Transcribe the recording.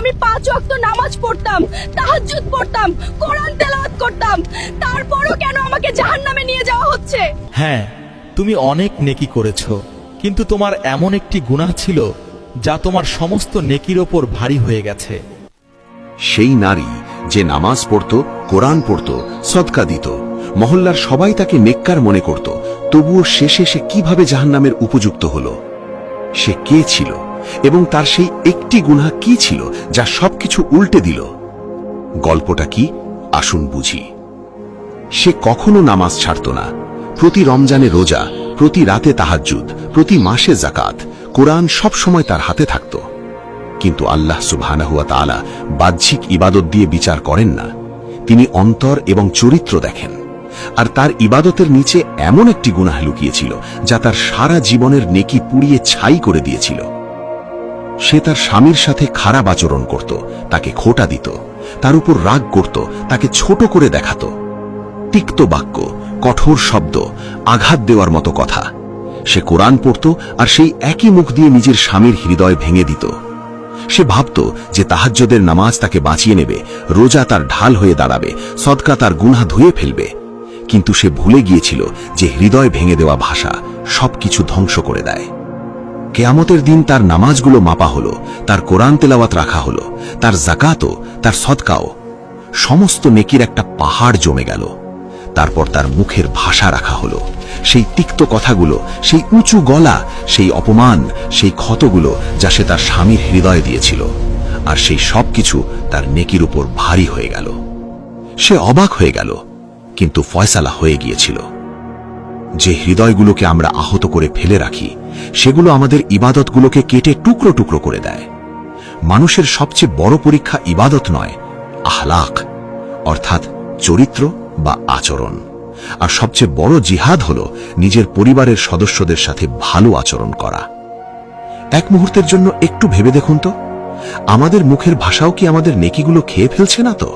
আমি 5 ওয়াক্ত নামাজ পড়তাম, তাহাজ্জুদ পড়তাম, কোরআন তেলাওয়াত করতাম, তারপরও কেন আমাকে জাহান্নামে নিয়ে যাওয়া হচ্ছে? হ্যাঁ, তুমি অনেক নেকি করেছো, কিন্তু তোমার এমন একটি গুনাহ ছিল যা তোমার সমস্ত নেকির ওপর ভারী হয়ে গেছে। সেই নারী যে নামাজ পড়ত, কোরআন পড়ত, সদকা দিত, মহল্লার সবাই তাকে নেককার মনে করত, তবুও শেষে সে কিভাবে জাহান্নামের উপযুক্ত হলো? সে কে ছিল এবং তার সেই একটি গুনাহ কি ছিল যা সবকিছু উল্টে দিল? গল্পটা কি, আসুন বুঝি। সে কখনো নামাজ ছাড়ত না। প্রতি রমজানে রোজা, প্রতি রাতে তাহাজ্জুদ, প্রতি মাসে যাকাত, কোরআন সব সময় তার হাতে থাকত। কিন্তু আল্লাহ সুবহানাহু ওয়া তাআলা বাহ্যিক ইবাদত দিয়ে বিচার করেন না, তিনি অন্তর এবং চরিত্র দেখেন। আর তার ইবাদতের নিচে এমন একটি গুনাহ লুকিয়েছিল যা তার সারা জীবনের নেকি পুড়িয়ে ছাই করে দিয়েছিল। সে তার স্বামীর সাথে খারাপ আচরণ করত, তাকে খোঁটা দিত, তার উপর রাগ করত, তাকে ছোট করে দেখাত। তিক্ত বাক্য, কঠোর শব্দ, আঘাত দেওয়ার মতো কথা। সে কোরআন পড়ত আর সেই একই মুখ দিয়ে নিজের স্বামীর হৃদয় ভেঙে দিত। সে ভাবত যে তাহাজ্জুদের নামাজ তাকে বাঁচিয়ে নেবে, রোজা তার ঢাল হয়ে দাঁড়াবে, সদকা তার গুনাহ ধুয়ে ফেলবে। কিন্তু সে ভুলে গিয়েছিল যে হৃদয় ভেঙে দেওয়া ভাষা সবকিছু ধ্বংস করে দেয়। কিয়ামতের দিন তার নামাজগুলো মাপা হলো, তার কোরআন তেলাওয়াত রাখা হলো, তার যাকাতও, তার সদকাও, সমস্ত নেকির একটা পাহাড় জমে গেল। তারপর তার মুখের ভাষা রাখা হলো, সেই তিক্ত কথাগুলো, সেই উঁচু গলা, সেই অপমান, সেই ক্ষতগুলো যা সে তার স্বামীর হৃদয়ে দিয়েছিল। আর সেই সবকিছু তার নেকির উপর ভারী হয়ে গেল। সে অবাক হয়ে গেল, কিন্তু ফয়সালা হয়ে গিয়েছিল। যে হৃদয়গুলোকে আমরা আহত করে ফেলে রাখি, সেগুলো আমাদের ইবাদতগুলোকে কেটে টুকরো টুকরো করে দেয়। মানুষের সবচেয়ে বড় পরীক্ষা ইবাদত নয়, আহলাক, অর্থাৎ চরিত্র বা আচরণ। আর সবচেয়ে বড় জিহাদ হল নিজের পরিবারের সদস্যদের সাথে ভালো আচরণ করা। এক মুহূর্তের জন্য একটু ভেবে দেখুন তো, আমাদের মুখের ভাষাও কি আমাদের নেকিগুলো খেয়ে ফেলছে না তো?